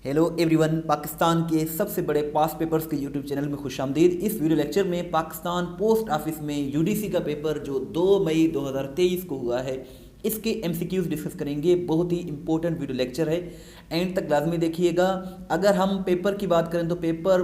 Hello everyone, Pakistan के सबसे बड़े पास पेपर्स के यूट्यूब चैनल में खुश आमदीद। इस वीडियो लेक्चर में पाकिस्तान पोस्ट ऑफिस में यूडीसी का पेपर जो 2 मई 2023 को हुआ है, इसके एमसीक्यूज डिस्कस करेंगे। बहुत ही इंपॉर्टेंट वीडियो लेक्चर है, एंड तक लाजमी देखिएगा। अगर हम पेपर की बात करें तो पेपर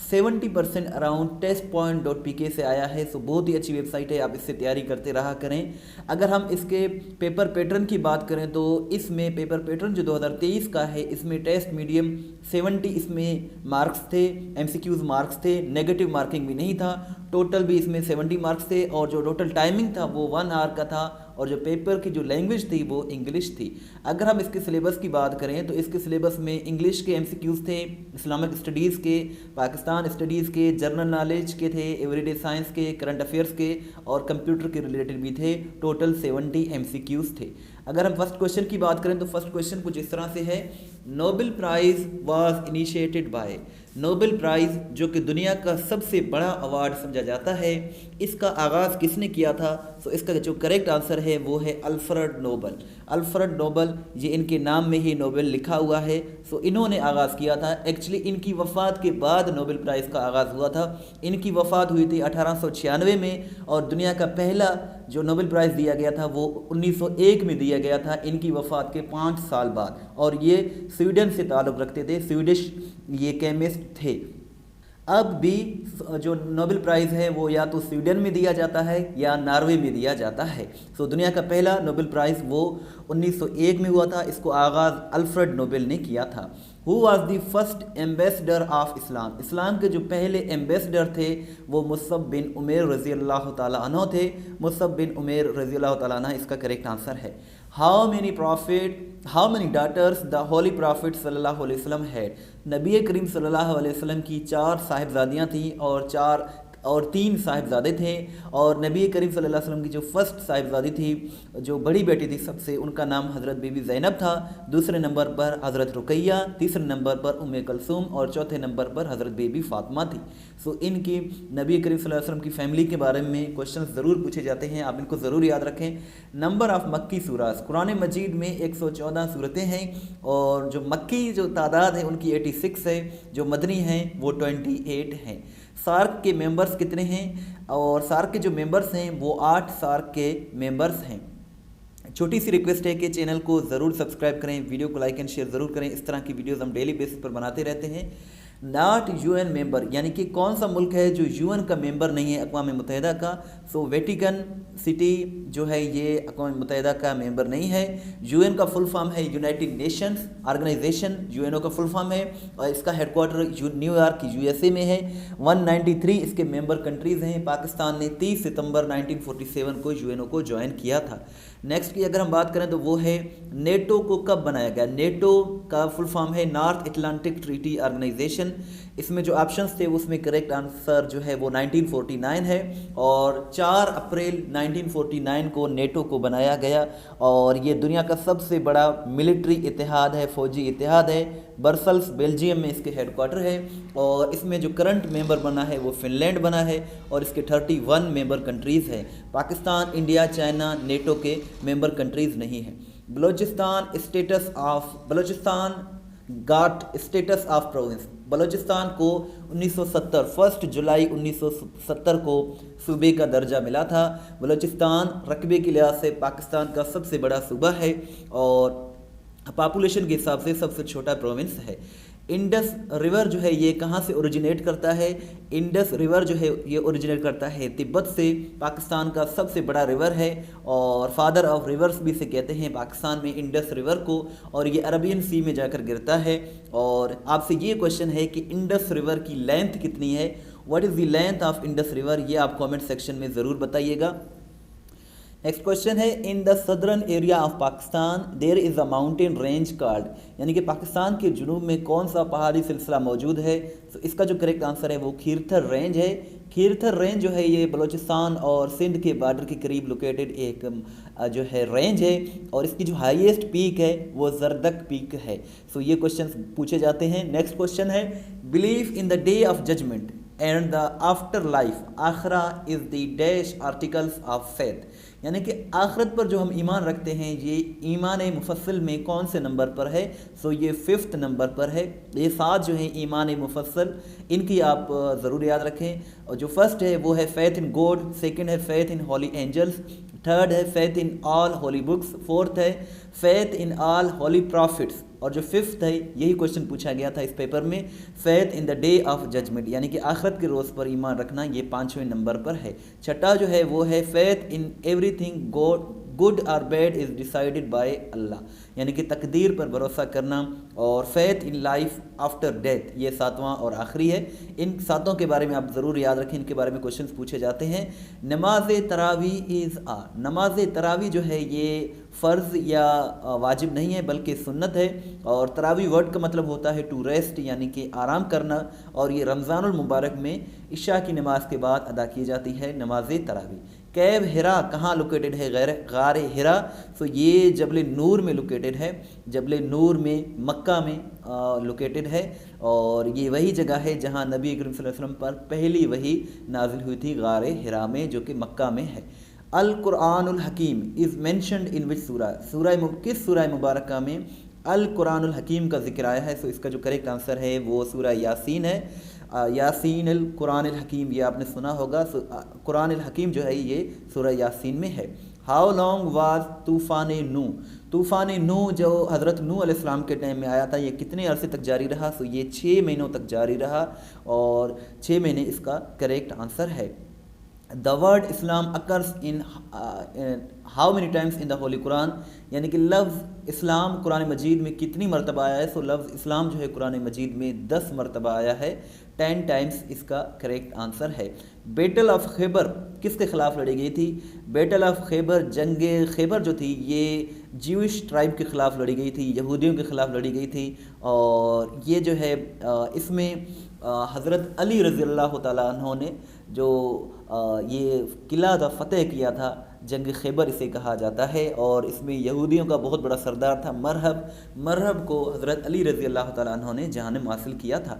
70% अराउंड testpoint.pk से आया है, सो बहुत ही अच्छी वेबसाइट है, आप इससे तैयारी करते रहा करें। अगर हम इसके पेपर पैटर्न की बात करें तो इसमें पेपर पैटर्न जो 2023 का है, इसमें टेस्ट मीडियम 70 इसमें मार्क्स थे, एमसीक्यूज मार्क्स थे, नेगेटिव मार्किंग भी नहीं था, टोटल भी इसमें 70 मार्क्स थे, और जो टोटल टाइमिंग था वो 1 आवर का था, और जो पेपर की जो लैंग्वेज थी वो इंग्लिश थी। अगर हम इसके सिलेबस की बात करें तो इसके सिलेबस में इंग्लिश के एमसीक्यूज थे, इस्लामिक स्टडीज़ के, पाकिस्तान स्टडीज़ के, जनरल नॉलेज के थे, एवरीडे साइंस के, करंट अफेयर्स के और कंप्यूटर के रिलेटेड भी थे। टोटल 70 एमसीक्यूज थे। अगर हम फर्स्ट क्वेश्चन की बात करें तो फर्स्ट क्वेश्चन कुछ इस तरह से है, Nobel prize was initiated by. Nobel prize जो कि दुनिया का सबसे बड़ा अवार्ड समझा जाता है, इसका आगाज़ किसने किया था? तो इसका जो करेक्ट आंसर है वो है अल्फ्रेड नोबल। अल्फ्रेड नोबल, ये इनके नाम में ही नोबेल लिखा हुआ है, सो इन्होंने आगाज़ किया था। एक्चुअली इनकी वफ़ात के बाद नोबेल प्राइज़ का आगाज़ हुआ था। इनकी वफ़ात हुई थी 1896 में, और दुनिया का पहला जो नोबेल प्राइज़ दिया गया था वो 1901 में दिया गया था, इनकी वफ़ात के 5 साल बाद। और ये स्वीडन से ताल्लुक़ रखते थे, स्वीडिश ये केमिस्ट थे। अब भी जो नोबेल प्राइज़ है वो या तो स्वीडन में दिया जाता है या नॉर्वे में दिया जाता है। सो दुनिया का पहला नोबेल प्राइज़ वो 1901 में हुआ था, इसको आगाज़ अल्फ्रेड नोबेल ने किया था। Who was the first ambassador of इस्लाम। इस्लाम के जो पहले एम्बेसडर थे वो मुसअब बिन उमैर रज़ी अल्लाह तआला अन्हु थे। मुसअब बिन उमैर रज़ी अल्लाह तआला अन्हु इसका करेक्ट आंसर है। How many daughters the holy prophet सल्लल्लाहु अलैहि वसल्लम हैड। नबी करीम सल्लल्लाहु अलैहि वसल्लम की 4 साहिबजादियाँ थीं और 3 साहिबजादे थे। और नबी करीम सल्लल्लाहु अलैहि वसल्लम की जो फर्स्ट साहिबजादी थी, जो बड़ी बेटी थी सबसे, उनका नाम हज़रत बीबी ज़ैनब था। दूसरे नंबर पर हज़रत रुकैया, तीसरे नंबर पर उम्मे कलसूम और चौथे नंबर पर हज़रत बीबी फ़ातिमा थी। सो इनकी नबी करीम सल्लल्लाहु अलैहि वसल्लम की फ़ैमिली के बारे में क्वेश्चन ज़रूर पूछे जाते हैं, आप इनको ज़रूर याद रखें। नंबर ऑफ़ मक्की सूरास। कुरान मजीद में 114 सूरतें हैं, और जो मक्की जो तादाद है उनकी 86 है, जो मदनी हैं वो 28 हैं। सार्क के मेंबर्स कितने हैं? और सार्क के जो मेंबर्स हैं वो 8 सार्क के मेंबर्स हैं। छोटी सी रिक्वेस्ट है कि चैनल को ज़रूर सब्सक्राइब करें, वीडियो को लाइक एंड शेयर ज़रूर करें। इस तरह की वीडियोस हम डेली बेसिस पर बनाते रहते हैं। नॉट यूएन मेंबर, यानी कि कौन सा मुल्क है जो यूएन का मेंबर नहीं है, अक़वाम मुत्तहिदा का? सो वेटिकन सिटी जो है ये अक़वाम मुत्तहिदा का मेंबर नहीं है। यूएन का फुल फॉर्म है यूनाइटेड नेशंस ऑर्गेनाइजेशन, यूएनओ का फुल फॉर्म है, और इसका हेडक्वार्टर न्यूयॉर्क यूएसए में है। 193 इसके मेंबर कंट्रीज़ हैं। पाकिस्तान ने 30 सितंबर 1947 को यूएनओ को ज्वाइन किया था। नेक्स्ट की अगर हम बात करें तो वो है नेटो को कब बनाया गया। नेटो का फुल फॉर्म है नॉर्थ अटलांटिक ट्रीटी ऑर्गेनाइजेशन। इसमें जो ऑप्शंस थे उसमें करेक्ट आंसर जो है वो 1949 है, और 4 अप्रैल 1949 को नेटो को बनाया गया। और ये दुनिया का सबसे बड़ा मिलिट्री इतिहाद है, फौजी इतिहाद है। ब्रसल्स बेल्जियम में इसके हेडक्वार्टर है, और इसमें जो करंट मेंबर बना है वो फिनलैंड बना है, और इसके 31 मेंबर कंट्रीज़ हैं। पाकिस्तान, इंडिया, चाइना नेटो के मेंबर कंट्रीज़ नहीं हैं। Balochistan got status of province. Balochistan को 1970 1 जुलाई 1970 को सूबे का दर्जा मिला था। बलोचिस्तान रकबे के लिहाज से पाकिस्तान का सबसे बड़ा सूबा है, और पॉपुलेशन के हिसाब से सबसे छोटा प्रोविंस है। इंडस रिवर जो है ये कहाँ से ओरिजिनेट करता है? इंडस रिवर जो है ये ओरिजिनेट करता है तिब्बत से। पाकिस्तान का सबसे बड़ा रिवर है, और फादर ऑफ रिवर्स भी से कहते हैं पाकिस्तान में इंडस रिवर को, और ये अरबियन सी में जाकर गिरता है। और आपसे ये क्वेश्चन है कि इंडस रिवर की लेंथ कितनी है? What is the length of Indus river? ये आप कमेंट सेक्शन में ज़रूर बताइएगा। नेक्स्ट क्वेश्चन है, in the southern area of Pakistan there is a mountain range Kirthar, यानी कि पाकिस्तान के जुनूब में कौन सा पहाड़ी सिलसिला मौजूद है? तो इसका जो करेक्ट आंसर है वो खीरथर रेंज है। खीरथर रेंज जो है ये बलूचिस्तान और सिंध के बॉर्डर के करीब लोकेटेड एक जो है रेंज है, और इसकी जो हाईएस्ट पीक है वो जरदक पीक है। सो ये क्वेश्चन पूछे जाते हैं। नेक्स्ट क्वेश्चन है, believe in the day of judgement. And the afterlife آخرہ is the dash articles of faith, یعنی کہ آخرت پر جو ہم ایمان رکھتے ہیں یہ ایمان مفصل میں کون سے نمبر پر ہے؟ سو یہ 5th نمبر پر ہے۔ یہ 7 جو ہیں ایمان مفصل، ان کی آپ ضرور یاد رکھیں۔ اور جو فرسٹ ہے وہ ہے فیتھ ان گوڈ، سیکنڈ ہے faith in holy angels, third ہے faith in all holy books, fourth ہے faith in all holy prophets, اور جو 5th ہے یہی کوشچن پوچھا گیا تھا اس پیپر میں، faith in the day of judgement, یعنی کہ آخرت کے روز پر ایمان رکھنا، یہ 5ویں نمبر پر ہے۔ چھٹا جو ہے وہ ہے faith in every thing good اور بیڈ از ڈیسائیڈڈ بائی اللہ، یعنی کہ تقدیر پر بھروسہ کرنا، اور faith in life after death, یہ 7واں اور آخری ہے۔ ان 7 کے بارے میں آپ ضرور یاد رکھیں، ان کے بارے میں کوشچنس پوچھے جاتے ہیں۔ نماز تراویح از نماز تراویح جو ہے یہ فرض یا واجب نہیں ہے بلکہ سنت ہے، اور تراویح ورڈ کا مطلب ہوتا ہے ٹو ریسٹ، یعنی کہ آرام کرنا، اور یہ رمضان المبارک میں عشاء کی نماز کے بعد ادا کی جاتی ہے نماز تراویح۔ کیو ہرا کہاں لوکیٹڈ ہے؟ غار ہرا، سو یہ جبل نور میں لوکیٹڈ ہے، جبل نور میں مکہ میں لوکیٹڈ ہے، اور یہ وہی جگہ ہے جہاں نبی کریم صلی اللہ علیہ وسلم پر پہلی وحی نازل ہوئی تھی، غار ہرا میں، جو کہ مکہ میں ہے۔ القرآن الحکیم از مینشنڈ ان وچ سورہ کس سورہ مبارکہ میں القرآن الحکیم کا ذکر آیا ہے؟ سو اس کا جو کریکٹ آنسر ہے وہ سورہ یاسین ہے۔ یاسین القرآن الحکیم، یہ آپ نے سنا ہوگا۔ قرآن الحکیم جو ہے یہ سورہ یاسین میں ہے۔ ہاؤ لانگ واز طوفان نوح؟ طوفان نوح جو حضرت نوح علیہ السلام کے ٹائم میں آیا تھا، یہ کتنے عرصے تک جاری رہا؟ سو یہ 6 مہینوں تک جاری رہا، اور 6 مہینے اس کا کریکٹ آنسر ہے۔ دا ورڈ اسلام occurs in how many times in the holy Quran, یعنی کہ لفظ اسلام قرآن مجید میں کتنی مرتبہ آیا ہے؟ سو لفظ اسلام جو ہے قرآن مجید میں 10 مرتبہ آیا ہے، 10 ٹائمس اس کا کریکٹ آنسر ہے۔ بیٹل آف خیبر کس کے خلاف لڑی گئی تھی؟ بیٹل آف خیبر، جنگ خیبر جو تھی یہ جیوش ٹرائب کے خلاف لڑی گئی تھی، یہودیوں کے خلاف لڑی گئی تھی، اور یہ جو ہے اس میں حضرت علی رضی اللہ تعالیٰ عنہ نے جو یہ قلعہ تھا فتح کیا تھا، جنگ خیبر اسے کہا جاتا ہے، اور اس میں یہودیوں کا بہت بڑا سردار تھا مرہب کو حضرت علی رضی اللہ تعالیٰ عنہ نے جہنم حاصل کیا تھا۔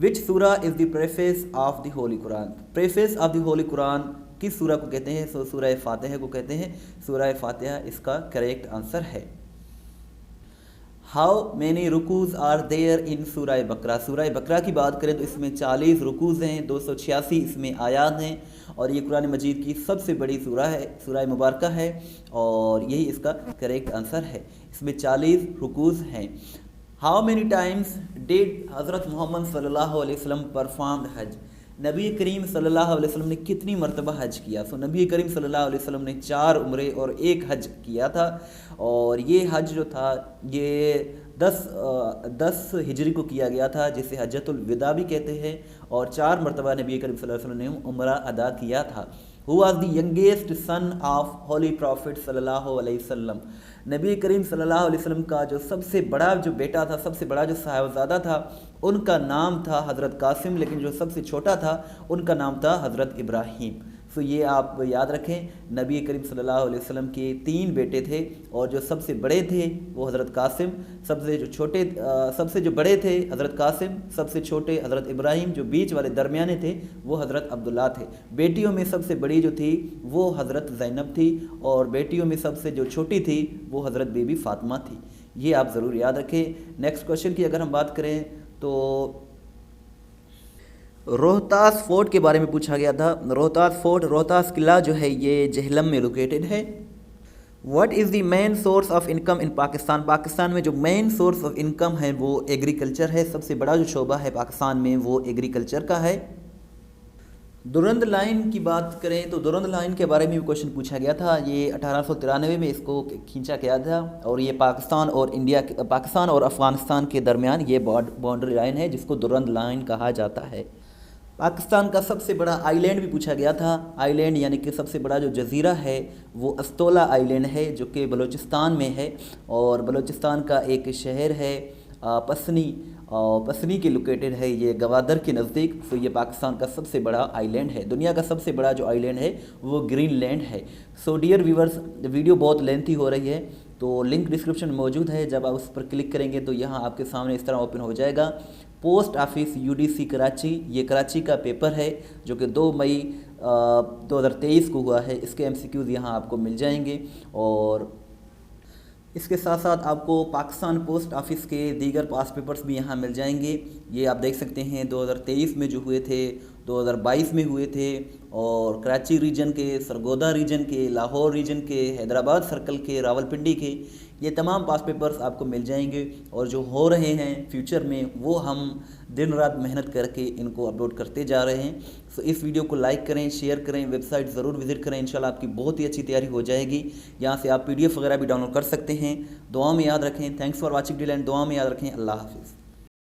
وچ سورہ is the preface of the holy Quran? Preface of the holy Quran کس سورہ کو کہتے ہیں؟ سو سورہ فاتحہ کو کہتے ہیں، سورہ فاتحہ اس کا کریکٹ آنسر ہے۔ ہاؤ مینی رکوز آر دیئر ان سورہ بقرہ؟ سورہ بقرہ کی بات کریں تو اس میں 40 رکوز ہیں، 286 اس میں آیات ہیں، اور یہ قرآن مجید کی سب سے بڑی سورہ ہے، سورہ مبارکہ ہے، اور یہی اس کا کریکٹ آنسر ہے۔ اس میں 40 رکوز ہیں۔ ہاؤ مینی ٹائمز ڈیڈ حضرت محمد صلی اللہ علیہ وسلم پرفارم حج؟ نبی کریم صلی اللہ علیہ وسلم نے کتنی مرتبہ حج کیا؟ سو نبی کریم صلی اللہ علیہ وسلم نے 4 عمرے اور 1 حج کیا تھا، اور یہ حج جو تھا یہ 10 ہجری کو کیا گیا تھا، جسے حجۃ الوداع بھی کہتے ہیں، اور 4 مرتبہ نبی کریم صلی اللہ علیہ وسلم نے عمرہ ادا کیا تھا۔ Who was the youngest son of holy prophet صلی اللہ علیہ وسلم؟ نبی کریم صلی اللہ علیہ وسلم کا جو سب سے بڑا جو بیٹا تھا، سب سے بڑا جو صاحبزادہ تھا، ان کا نام تھا حضرت قاسم، لیکن جو سب سے چھوٹا تھا ان کا نام تھا حضرت ابراہیم۔ سو یہ آپ یاد رکھیں، نبی کریم صلی اللہ علیہ وسلم کے 3 بیٹے تھے، اور جو سب سے بڑے تھے وہ حضرت قاسم، سب سے جو بڑے تھے حضرت قاسم، سب سے چھوٹے حضرت ابراہیم، جو بیچ والے درمیانے تھے وہ حضرت عبداللہ تھے۔ بیٹیوں میں سب سے بڑی جو تھی وہ حضرت زینب تھی، اور بیٹیوں میں سب سے جو چھوٹی تھی وہ حضرت بی بی فاطمہ تھی۔ یہ آپ ضرور یاد رکھیں۔ نیکسٹ کوشچن کی اگر ہم بات کریں تو روہتاس فورٹ کے بارے میں پوچھا گیا تھا۔ روہتاس فورٹ، روہتاس قلعہ جو ہے یہ جہلم میں لوکیٹڈ ہے۔ What is the main source of income in Pakistan? Pakistan میں جو مین سورس آف انکم ہے وہ ایگریکلچر ہے، سب سے بڑا جو شعبہ ہے پاکستان میں وہ ایگریکلچر کا ہے۔ ڈورند لائن کی بات کریں تو ڈورند لائن کے بارے میں بھی کوشچن پوچھا گیا تھا، یہ 1893 میں اس کو کھینچا گیا تھا، اور یہ پاکستان اور افغانستان کے درمیان یہ باؤنڈری لائن ہے جس کو ڈورند لائن کہا جاتا ہے۔ پاکستان کا سب سے بڑا آئی لینڈ بھی پوچھا گیا تھا۔ آئی لینڈ یعنی کہ سب سے بڑا جو جزیرہ ہے وہ استولا آئی لینڈ ہے، جو کہ بلوچستان میں ہے، اور بلوچستان کا ایک شہر ہے پسنی کے لوکیٹڈ ہے، یہ گوادر کے نزدیک۔ تو یہ پاکستان کا سب سے بڑا آئی لینڈ ہے۔ دنیا کا سب سے بڑا جو آئی لینڈ ہے وہ گرین لینڈ ہے۔ سو ڈیئر ویورز، ویڈیو بہت لینتھی ہو رہی ہے، تو لنک ڈسکرپشن میں موجود ہے، جب آپ اس پر کلک کریں گے تو یہاں آپ کے سامنے اس طرح اوپن ہو جائے گا۔ पोस्ट ऑफिस यूडीसी कराची, ये कराची का पेपर है जो कि 2 मई 2023 को हुआ है। इसके एमसीक्यूज़ यहाँ आपको मिल जाएंगे और इसके साथ साथ आपको पाकिस्तान पोस्ट ऑफिस के दीगर पास पेपर्स भी यहाँ मिल जाएंगे। ये आप देख सकते हैं 2023 में जो हुए थे, 2022 में हुए थे, और कराची रीजन के, सरगोदा रीजन के, लाहौर रीजन के, हैदराबाद सर्कल के, रावलपिंडी के, ये तमाम पास पेपर्स आपको मिल जाएंगे। और जो हो रहे हैं फ्यूचर में वो हम दिन रात मेहनत करके इनको अपलोड करते जा रहे हैं। सो इस वीडियो को लाइक करें, शेयर करें, वेबसाइट ज़रूर विज़िट करें, इंशाल्लाह आपकी बहुत ही अच्छी तैयारी हो जाएगी। यहाँ से आप PDF वगैरह भी डाउनलोड कर सकते हैं। दुआ में याद रखें। Thanks for watching till and, दुआ में याद रखें। अल्लाह हाफिज़।